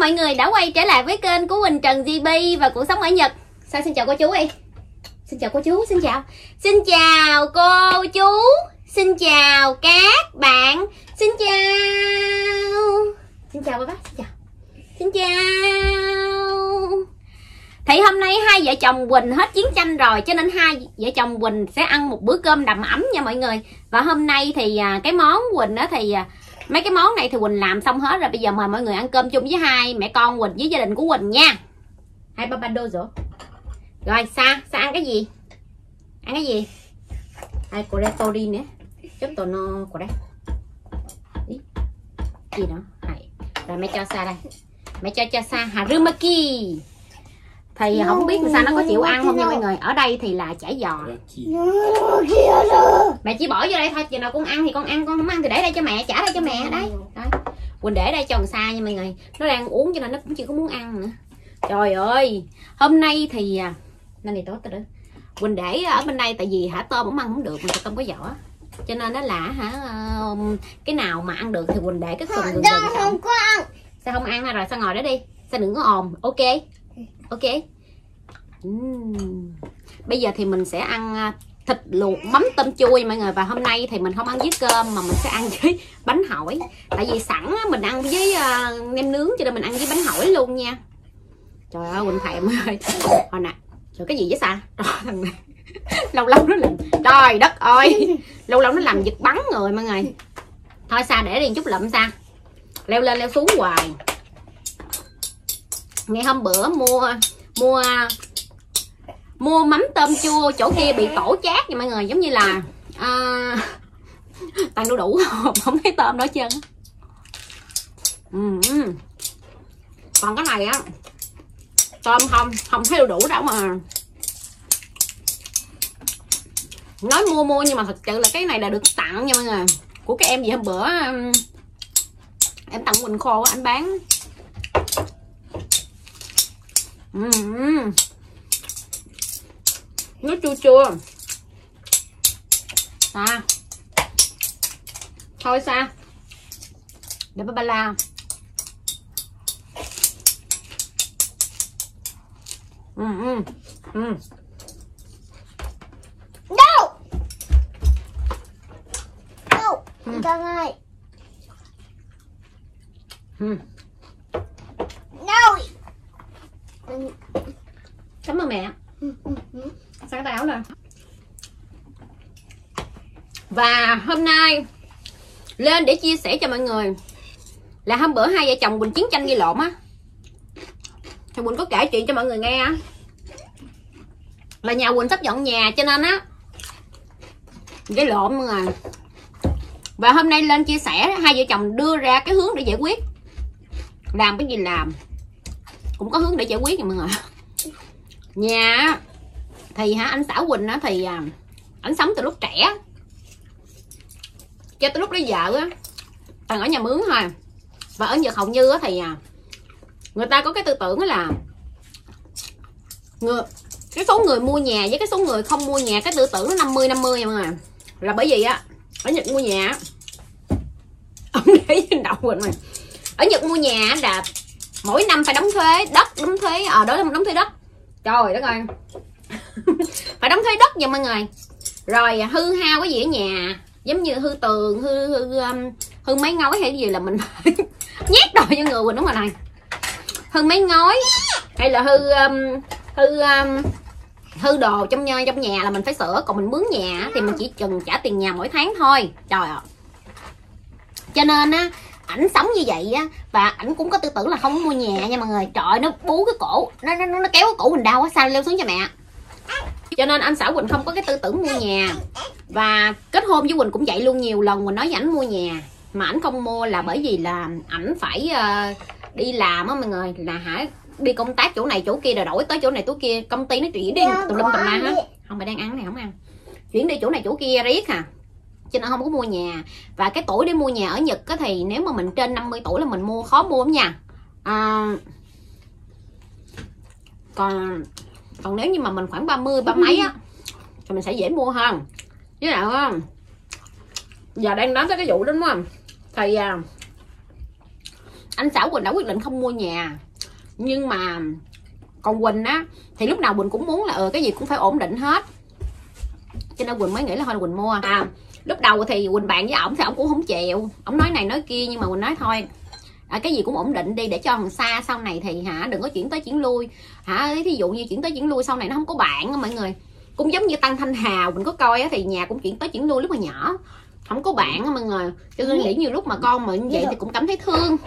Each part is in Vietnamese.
mọi người đã quay trở lại với kênh của Quỳnh Trần GB và cuộc sống ở Nhật. Sao xin chào cô chú đi. Xin chào cô chú, xin chào. Xin chào cô chú. Xin chào các bạn. Xin chào. Xin chào bác, xin chào. Xin chào. Thì hôm nay hai vợ chồng Quỳnh hết chiến tranh rồi, cho nên hai vợ chồng Quỳnh sẽ ăn một bữa cơm đầm ấm nha mọi người. Và hôm nay thì cái món Quỳnh đó thì mấy cái món này thì Quỳnh làm xong hết rồi. Bây giờ mời mọi người ăn cơm chung với hai mẹ con Quỳnh với gia đình của Quỳnh nha. Hai ba đô rồi. Rồi Sa ăn cái gì? Ăn cái gì? Ai cô đây tô đi nữa. Chút tổ nó của đây. Gì nữa? Rồi mẹ cho Sa đây. Mẹ cho Sa harumaki. Thì không biết sao nó có chịu ăn không nha mọi người. Ở đây thì là chả giò. Mẹ chỉ bỏ vô đây thôi. Chừng nào con ăn thì con ăn, con không ăn thì để đây cho mẹ, trả đây cho mẹ. Đấy. Quỳnh để đây cho thằng Sa nha mọi người. Nó đang uống cho nên nó cũng chưa có muốn ăn nữa. Trời ơi. Hôm nay thì nên thì tốt nữa. Quỳnh để ở bên đây tại vì tôm cũng ăn không được, mình tôm có vỏ. Cho nên nó là cái nào mà ăn được thì Quỳnh để cái phần gần không có ăn. Sao không ăn ha? Rồi sao ngồi đó đi. Sao đừng có ồn. Ok. Ok. Bây giờ thì mình sẽ ăn thịt luộc mắm tôm chua mọi người. Và hôm nay thì mình không ăn với cơm mà mình sẽ ăn với bánh hỏi. Tại vì sẵn mình ăn với nem nướng cho nên mình ăn với bánh hỏi luôn nha. Trời ơi Quỳnh thèm ơi. Hồi nè. Trời cái gì vậy Sa? Thằng này lâu lâu nó làm, trời đất ơi, lâu lâu nó làm giật bắn người mọi người. Thôi Sa để đi chút lụm Sa. Leo lên leo xuống hoài. Ngày hôm bữa mua mắm tôm chua chỗ kia bị tổ chát nha mọi người, giống như là toàn đu đủ không thấy tôm đó hết trơn. Còn cái này á tôm không thấy đu đủ đâu mà. Nói mua nhưng mà thật sự là cái này là được tặng nha mọi người, của cái em gì hôm bữa em tặng Quỳnh khô anh bán. Nó chua chua. Sa thôi Sa để ba la. Đâu con ơi. Đâu. Cảm ơn mẹ. Sao cái tay áo lên. Và hôm nay lên để chia sẻ cho mọi người là hôm bữa hai vợ chồng Quỳnh chiến tranh gây lộn á, thì Quỳnh có kể chuyện cho mọi người nghe á, là nhà Quỳnh sắp dọn nhà cho nên á gây lộn mọi người. Và hôm nay lên chia sẻ hai vợ chồng đưa ra cái hướng để giải quyết. Làm cái gì làm cũng có hướng để giải quyết nha mọi người. Nhà thì anh xã Quỳnh á thì ảnh sống từ lúc trẻ cho tới lúc lấy vợ á toàn ở nhà mướn thôi. Và ở Nhật hầu như á thì người ta có cái tư tưởng là cái số người mua nhà với cái số người không mua nhà, cái tư tưởng nó 50-50 nha mọi người. Là bởi vì á ở Nhật mua nhà ông để trên đầu mình mà. Ở Nhật mua nhà là mỗi năm phải đóng thuế đất, đóng thuế đó là đóng thuế đất. Trời đất ơi. Phải đóng thuế đất nha mọi người. Rồi hư hao cái gì ở nhà, giống như hư tường, hư mấy ngói hay cái gì là mình nhét đồ cho người Quỳnh đúng rồi này. Hư mấy ngói hay là hư đồ trong nhà là mình phải sửa. Còn mình mướn nhà thì mình chỉ cần trả tiền nhà mỗi tháng thôi. Trời ơi. Cho nên á ảnh sống như vậy á, và ảnh cũng có tư tưởng là không mua nhà nha mọi người. Trời nó bú cái cổ, nó kéo cái cổ mình đau quá. Sao leo xuống cho mẹ. Cho nên anh xã Quỳnh không có cái tư tưởng mua nhà. Và kết hôn với Quỳnh cũng vậy luôn. Nhiều lần mình nói với ảnh mua nhà mà ảnh không mua là bởi vì là ảnh phải đi làm á mọi người, là đi công tác chỗ này chỗ kia rồi đổi tới chỗ này chỗ kia. Công ty nó chuyển đi tùm lum tùm la hết. Không phải đang ăn này không ăn. Chuyển đi chỗ này chỗ kia riết à. Cho nên không có mua nhà. Và cái tuổi để mua nhà ở Nhật á thì nếu mà mình trên 50 tuổi là mình mua khó mua lắm nha. Còn nếu như mà mình khoảng 30 mấy á thì mình sẽ dễ mua hơn. Với lại giờ đang nói tới cái vụ đó đúng không? Thì anh Xảo Quỳnh đã quyết định không mua nhà. Nhưng mà còn Quỳnh á thì lúc nào Quỳnh cũng muốn là cái gì cũng phải ổn định hết, cho nên Quỳnh mới nghĩ là thôi Quỳnh mua. Lúc đầu thì Quỳnh bạn với ổng thì ổng cũng không chịu, ổng nói này nói kia, nhưng mà Quỳnh nói thôi cái gì cũng ổn định đi, để cho thằng xa sau này thì đừng có chuyển tới chuyển lui thí dụ như chuyển tới chuyển lui sau này nó không có bạn á mọi người. Cũng giống như Tăng Thanh Hào mình có coi á, thì nhà cũng chuyển tới chuyển lui lúc mà nhỏ, không có bạn á mọi người, cho nên nghĩ nhiều lúc mà con mà như vậy thì cũng cảm thấy thương,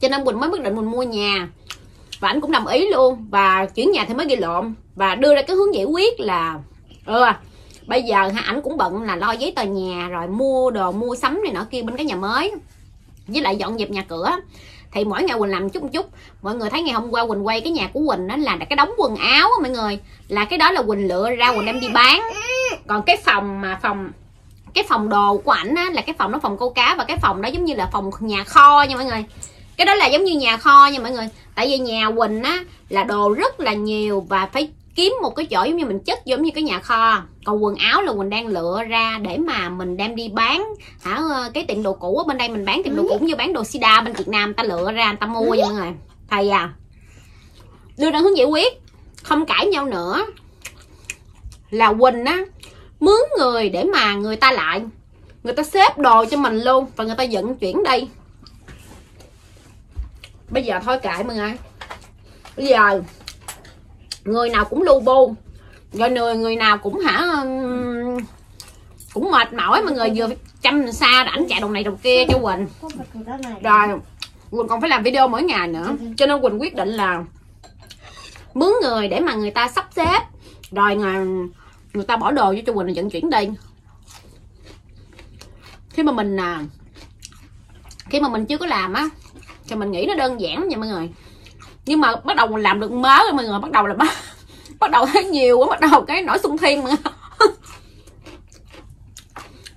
cho nên Quỳnh mới quyết định mình mua nhà. Và anh cũng đồng ý luôn, và chuyển nhà thì mới gây lộn và đưa ra cái hướng giải quyết là bây giờ ảnh cũng bận là lo giấy tờ nhà, rồi mua đồ mua sắm này nọ kia bên cái nhà mới, với lại dọn dẹp nhà cửa. Thì mỗi ngày Quỳnh làm chút một chút. Mọi người thấy ngày hôm qua Quỳnh quay cái nhà của Quỳnh đó là cái đống quần áo á mọi người, là cái đó là Quỳnh lựa ra Quỳnh đem đi bán. Còn cái phòng đồ của ảnh á là cái phòng đó phòng câu cá, và cái phòng đó giống như là phòng nhà kho nha mọi người. Cái đó là giống như nhà kho nha mọi người. Tại vì nhà Quỳnh á là đồ rất là nhiều và phải kiếm một cái chỗ giống như mình chất giống như cái nhà kho. Còn quần áo là Quỳnh đang lựa ra để mà mình đem đi bán cái tiệm đồ cũ ở bên đây mình bán tiệm đồ cũ như bán đồ sida bên Việt Nam, ta lựa ra người ta mua nha mọi người. Thầy đưa ra hướng giải quyết, không cãi nhau nữa, là Quỳnh á mướn người để mà người ta lại, người ta xếp đồ cho mình luôn và người ta vận chuyển đi. Bây giờ thôi kệ mọi người, bây giờ người nào cũng lu bu, rồi người nào cũng cũng mệt mỏi mọi người, vừa chăm xa rồi ảnh chạy đồng này đồng kia cho Quỳnh, rồi Quỳnh còn phải làm video mỗi ngày nữa, cho nên Quỳnh quyết định là mướn người để mà người ta sắp xếp, rồi người ta bỏ đồ cho Quỳnh vận chuyển đi. Khi mà mình chưa có làm á thì mình nghĩ nó đơn giản nha mọi người, nhưng mà bắt đầu mình làm được mớ rồi mọi người, bắt đầu là bắt đầu thấy nhiều quá, bắt đầu cái nổi xung thiên mà.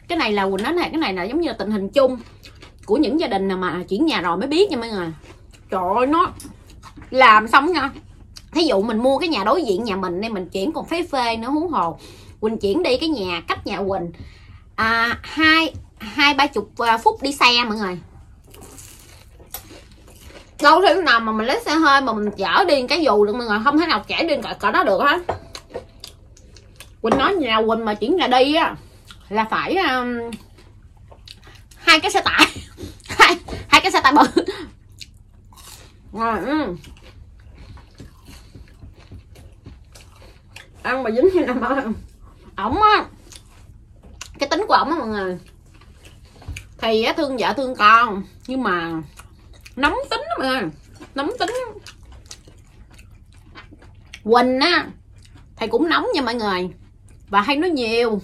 Cái này là Quỳnh nói này, cái này là giống như là tình hình chung của những gia đình nào mà chuyển nhà rồi mới biết nha mọi người. Trời ơi, nó làm xong nha, thí dụ mình mua cái nhà đối diện nhà mình nên mình chuyển còn phê nữa, huống hồ Quỳnh chuyển đi cái nhà cách nhà Quỳnh 20-30 phút đi xe mọi người. Đâu thế nào mà mình lấy xe hơi mà mình chở đi cái dù được mọi người, không thể nào chở đi cỡ đó được hết. Quỳnh nói nhà Quỳnh mà chuyển nhà đi á là phải 2 cái xe tải, hai cái xe tải bự. Ăn mà dính như nào mà ổng á, cái tính của ổng á mọi người thì thương vợ thương con, nhưng mà nóng tính đó mọi người, nóng tính. Quỳnh á thầy cũng nóng nha mọi người, và hay nói nhiều.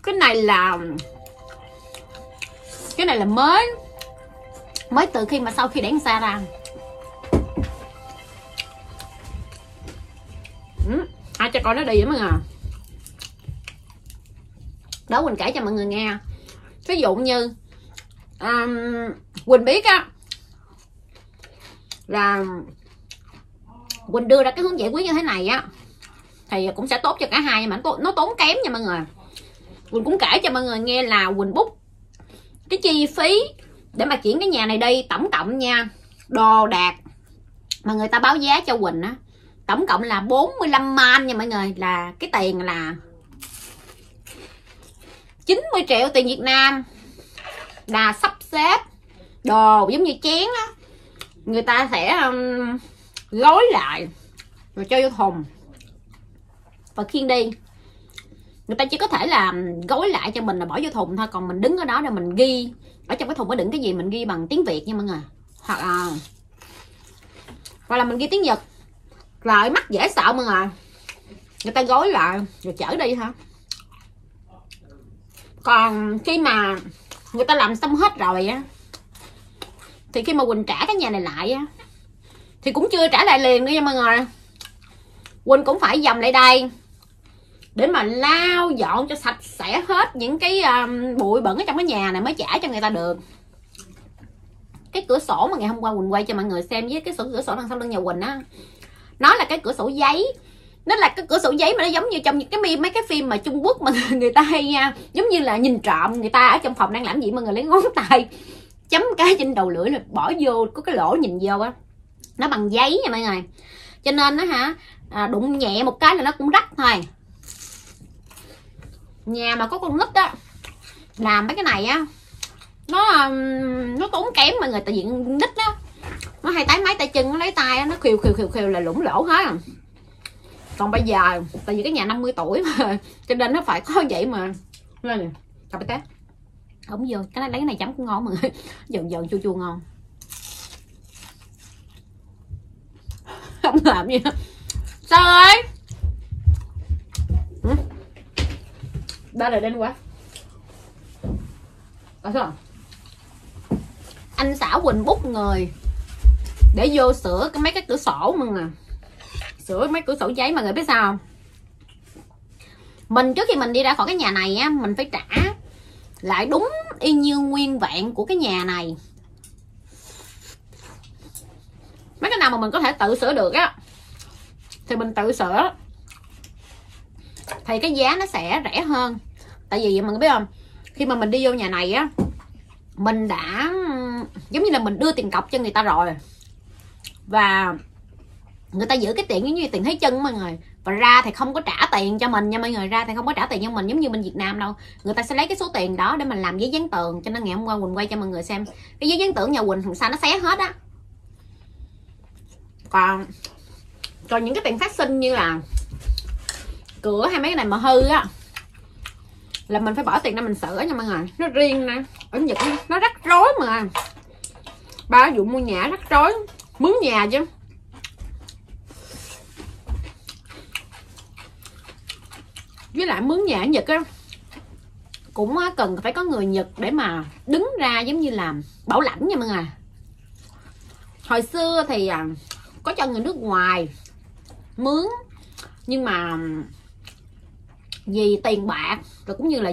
Cái này là mới từ khi mà sau khi đẻ xa ra. Ai cho con nó đi vậy mọi người. Đó, Quỳnh kể cho mọi người nghe. Ví dụ như Quỳnh biết á là Quỳnh đưa ra cái hướng giải quyết như thế này á thì cũng sẽ tốt cho cả hai, nhưng mà nó tốn kém nha mọi người. Quỳnh cũng kể cho mọi người nghe là Quỳnh book cái chi phí để mà chuyển cái nhà này đi, tổng cộng nha, đồ đạc mà người ta báo giá cho Quỳnh á, tổng cộng là 45 man nha mọi người, là cái tiền là 90 triệu tiền Việt Nam, là sắp xếp đồ giống như chén á, người ta sẽ gói lại rồi cho vô thùng và khiêng đi. Người ta chỉ có thể là gói lại cho mình là bỏ vô thùng thôi, còn mình đứng ở đó để mình ghi ở trong cái thùng có đựng cái gì mình ghi bằng tiếng Việt nha mọi người, hoặc là mình ghi tiếng Nhật, rồi mắc dễ sợ mọi người. Người ta gói lại rồi chở đi thôi. Còn khi mà người ta làm xong hết rồi á thì khi mà Quỳnh trả cái nhà này lại á thì cũng chưa trả lại liền nữa nha mọi người. Quỳnh cũng phải dầm lại đây để mà lau dọn cho sạch sẽ hết những cái bụi bẩn ở trong cái nhà này mới trả cho người ta được. Cái cửa sổ mà ngày hôm qua Quỳnh quay cho mọi người xem với cái cửa sổ đằng sau lưng nhà Quỳnh á, nó là cái cửa sổ giấy, Nó là cái cửa sổ giấy mà nó giống như trong những cái mấy cái phim mà Trung Quốc mà người ta hay giống như là nhìn trộm, người ta ở trong phòng đang làm gì mà người lấy ngón tay chấm cái trên đầu lưỡi rồi bỏ vô có cái lỗ nhìn vô á, nó bằng giấy nha mọi người. Cho nên nó đụng nhẹ một cái là nó cũng rách thôi. Nhà mà có con nít á làm mấy cái này á nó tốn kém mọi người, tại vì nít đó nó hay tái máy tay chân, nó lấy tay nó khều là lủng lỗ hết. Còn bây giờ tại vì cái nhà 50 tuổi mà cho nên nó phải có vậy mà. Đây nè, cà phê tết ống vô cái này, lấy cái này chấm cũng ngon mọi người, dần chua ngon. Không làm gì nữa. Sao ơi ba đời đen quá. Sao anh xảo Quỳnh bút người để vô sửa mấy cái cửa sổ mà nè, sửa mấy cửa sổ giấy mà người biết sao không? Mình trước khi mình đi ra khỏi cái nhà này á, mình phải trả lại đúng y như nguyên vẹn của cái nhà này. Mấy cái nào mà mình có thể tự sửa được á thì mình tự sửa, thì cái giá nó sẽ rẻ hơn. Tại vì mình biết không, khi mà mình đi vô nhà này á, mình đã giống như là mình đưa tiền cọc cho người ta rồi, và người ta giữ cái tiền giống như tiền thế chân mọi người, và ra thì không có trả tiền cho mình nha mọi người, ra thì không có trả tiền cho mình giống như bên Việt Nam đâu. Người ta sẽ lấy cái số tiền đó để mình làm giấy dán tường. Cho nên ngày hôm qua Quỳnh quay cho mọi người xem cái giấy dán tường nhà Quỳnh thằng sao nó xé hết á. Còn những cái tiền phát sinh như là cửa hay mấy cái này mà hư á là mình phải bỏ tiền ra mình sửa nha mọi người. Nó riêng nè, ở Nhật nó rắc rối mà, ba vụ mua nhà rắc rối, mướn nhà chứ. Với lại mướn nhà ở Nhật á cũng cần phải có người Nhật để mà đứng ra giống như là bảo lãnh nha mọi người. Hồi xưa thì có cho người nước ngoài mướn, nhưng mà vì tiền bạc rồi cũng như là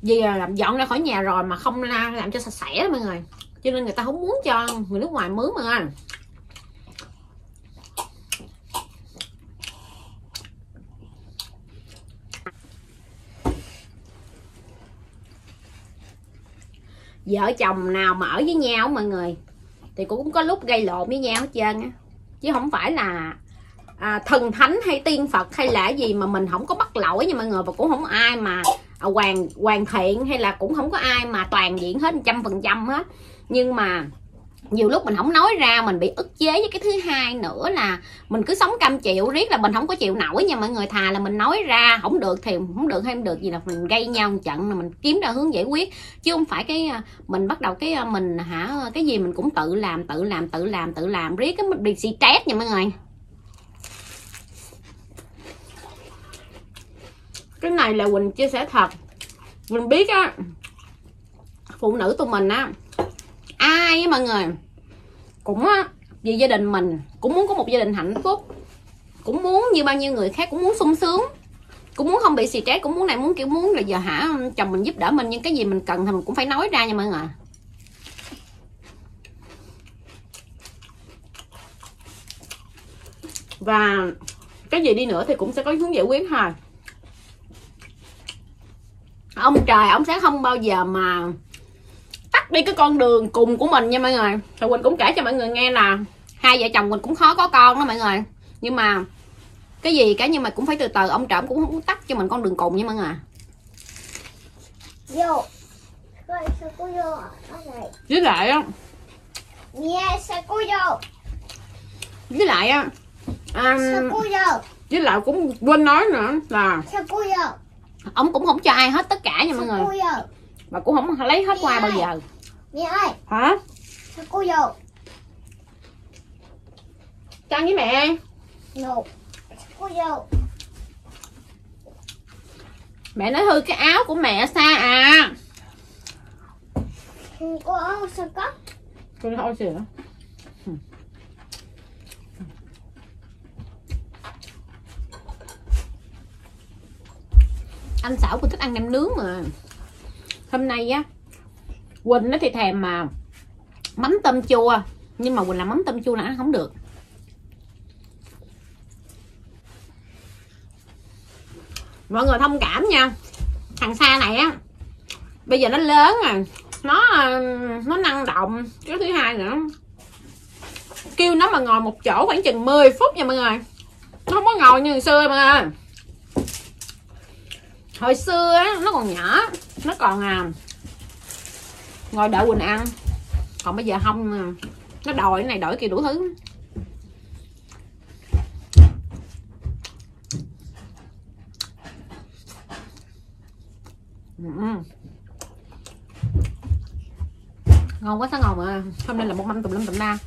vì làm dọn ra khỏi nhà rồi mà không làm cho sạch sẽ đó mọi người, cho nên người ta không muốn cho người nước ngoài mướn mà. Vợ chồng nào mà ở với nhau mọi người thì cũng có lúc gây lộn với nhau hết trơn á, chứ không phải là thần thánh hay tiên Phật hay là gì mà mình không có bắt lỗi nha mọi người. Và cũng không ai mà hoàn thiện, hay là cũng không có ai mà toàn diện hết 100% hết. Nhưng mà nhiều lúc mình không nói ra mình bị ức chế. Với cái thứ hai nữa là mình cứ sống cam chịu riết là mình không có chịu nổi nha mọi người. Thà là mình nói ra không được thì không được, hay không được gì là mình gây nhau một trận là mình kiếm ra hướng giải quyết, chứ không phải cái mình bắt đầu cái mình cái gì mình cũng tự làm riết cái mình bị stress nha mọi người. Cái này là Quỳnh chia sẻ thật. Mình biết á, phụ nữ tụi mình á, ai á mọi người cũng á, vì gia đình mình cũng muốn có một gia đình hạnh phúc, cũng muốn như bao nhiêu người khác, cũng muốn sung sướng, cũng muốn không bị stress, cũng muốn này muốn kiểu muốn là giờ chồng mình giúp đỡ mình, nhưng cái gì mình cần thì mình cũng phải nói ra nha mọi người. Và cái gì đi nữa thì cũng sẽ có hướng giải quyết thôi. Ông trời ông sẽ không bao giờ mà tắt đi cái con đường cùng của mình nha mọi người. Thì Quỳnh cũng kể cho mọi người nghe là hai vợ chồng mình cũng khó có con đó mọi người, nhưng mà cái gì cả nhưng mà cũng phải từ từ, ông trời cũng không tắt cho mình con đường cùng nha mọi người. Với lại á, với lại á, với lại cũng quên nói nữa là ông cũng không cho ai hết tất cả nha mọi người, và cũng không lấy hết qua bao giờ. Mẹ ơi. Hả? Sao cô vô? Chăn với mẹ. No. Cô vô. Mẹ nói hư cái áo của mẹ xa à. Cô áo sao có? Cô thôi sửa. Anh Xảo cũng thích ăn nem nướng mà. Hôm nay á Quỳnh nó thì thèm mà mắm tôm chua, nhưng mà Quỳnh làm mắm tôm chua là ăn không được. Mọi người thông cảm nha. Thằng Sa này á bây giờ nó lớn rồi, nó năng động. Cái thứ hai nữa, kêu nó mà ngồi một chỗ khoảng chừng 10 phút nha mọi người, nó không có ngồi như hồi xưa mọi người. Hồi xưa á nó còn nhỏ, nó còn ngồi đợi Quỳnh ăn, còn bây giờ không, nó đòi cái này đòi kia đủ thứ. Ngon quá, sao ngon mà. Hôm nay là một mâm tùm lum tùm la.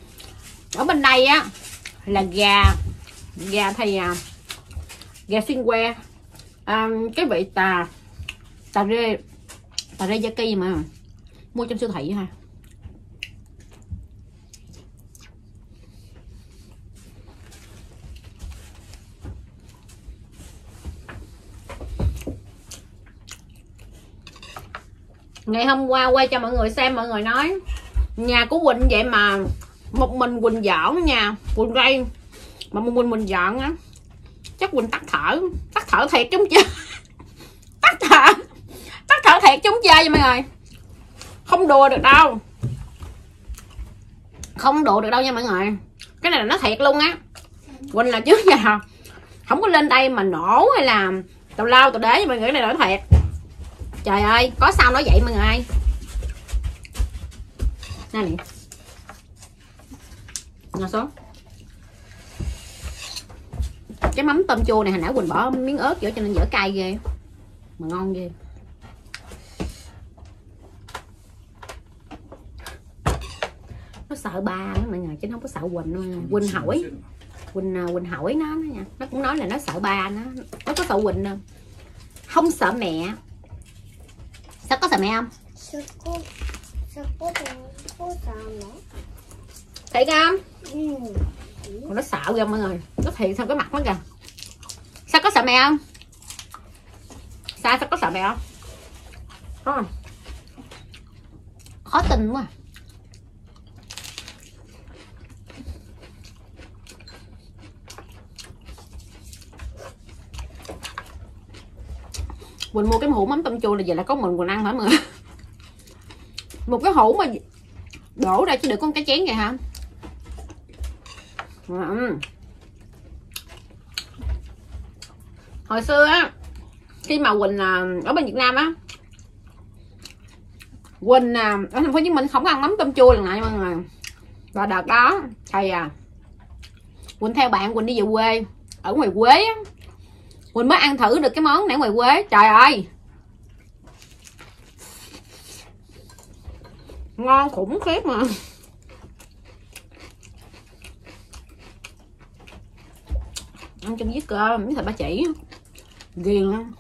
Ở bên đây á là gà thì gà xiên que, cái vị tà rê gia kỳ mà mua trong siêu thị ha. Ngày hôm qua quay cho mọi người xem, mọi người nói nhà của Quỳnh vậy mà một mình Quỳnh dọn nha, Quỳnh gây mà một mình dọn á, chắc Quỳnh tắt thở thiệt chúng chơi. tắt thở thiệt chúng chơi vậy mọi người, không đùa được đâu, nha mọi người. Cái này là nó thiệt luôn á. Quỳnh là trước giờ không có lên đây mà nổ hay là tào lao tào đế với mọi người, cái này là nó thiệt. Trời ơi, có sao nói vậy mọi người. Nè nè, ngồi xuống. Cái mắm tôm chua này hồi nãy Quỳnh bỏ miếng ớt vô cho nên dở cay ghê mà ngon ghê. Nó sợ ba đó mọi người, chứ không có sợ Quỳnh đâu. Quỳnh hỏi nó nha, nó cũng nói là nó sợ ba nó có sợ Quỳnh đâu, không sợ mẹ. Sao có sợ mẹ không? Sao có sợ mẹ? Thiệt không? Nó sợ ghê mọi người, nó thiệt. Sao cái mặt nó kìa. Sao có sợ mẹ không? Sao có sợ mẹ không? Khó tin quá. Quỳnh mua cái hũ mắm tôm chua là vậy là có mình Quỳnh ăn hả mọi người. Một cái hũ mà đổ ra chứ được con cái chén vậy hả? Hồi xưa á, khi mà Quỳnh ở bên Việt Nam á, Quỳnh ở thành phố Hồ Chí Minh không có ăn mắm tôm chua lần này mọi người. Và đợt đó thì Quỳnh theo bạn Quỳnh đi về quê ở ngoài Quế á, Quỳnh mới ăn thử được cái món này ngoài Quế. Trời ơi, ngon khủng khiếp mà. Ăn chung với cơm với thịt ba chỉ ghiền lắm.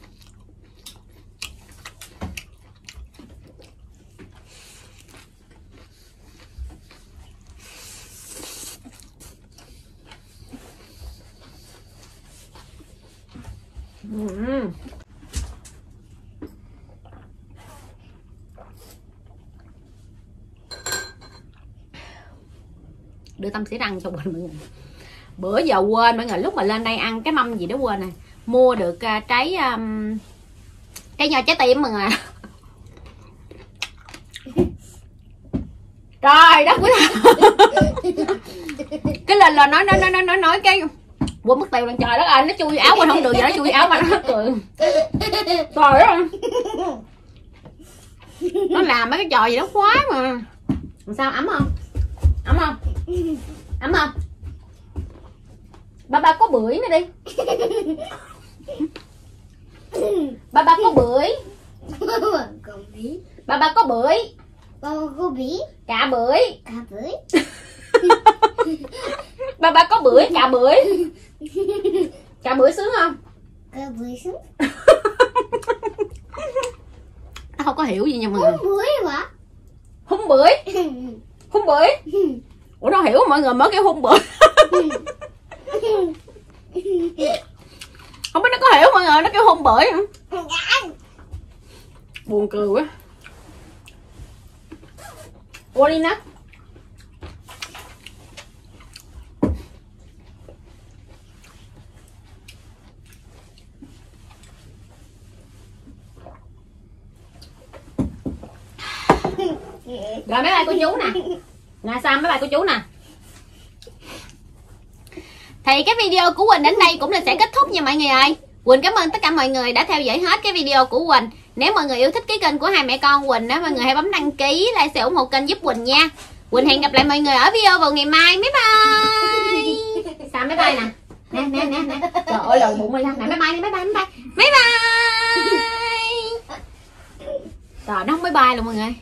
Đưa Tâm xỉ răng cho Quỳnh mọi người. Bữa giờ quên mọi người, lúc mà lên đây ăn cái mâm gì đó quên này, mua được trái nho trái tim mọi người. Trời đất quý. Cái lên là nói cái quên mất tiêu lần. Trời đất ơi, nó chui áo quên không được, vậy nó chui áo mà nó cười. Trời ơi, nó làm mấy cái trò gì đó khoái mà. Làm sao, ấm không? Ấm không? Ấm không? Ba có bưởi nữa đi. Ba có bưởi. Ba có bưởi. Cà bưởi. Ba có bưởi, cà bưởi. Cà bưởi sướng không? Cà bưởi sướng. Nó không có hiểu gì nha mọi người. Hung bưởi hả? Hung bưởi. Hung bưởi. Ủa đâu hiểu mọi người mới cái hung bưởi. Không biết nó có hiểu mọi người, nó kêu hung bưởi hả? Buồn cười quá. Qua đi nè. Rồi bye bye cô chú nè. Nè Sam bye bye cô chú nè. Thì cái video của Quỳnh đến đây cũng là sẽ kết thúc nha mọi người ơi. Quỳnh cảm ơn tất cả mọi người đã theo dõi hết cái video của Quỳnh. Nếu mọi người yêu thích cái kênh của hai mẹ con Quỳnh á, mọi người hãy bấm đăng ký, like, share ủng hộ kênh giúp Quỳnh nha. Quỳnh hẹn gặp lại mọi người ở video vào ngày mai. Bye bye. Sam bye bye nè. Nè. Trời ơi lồi bụng 15 nè. Bye bye đi, bye bye. Bye bye. Trời nó không bye bye luôn mọi người.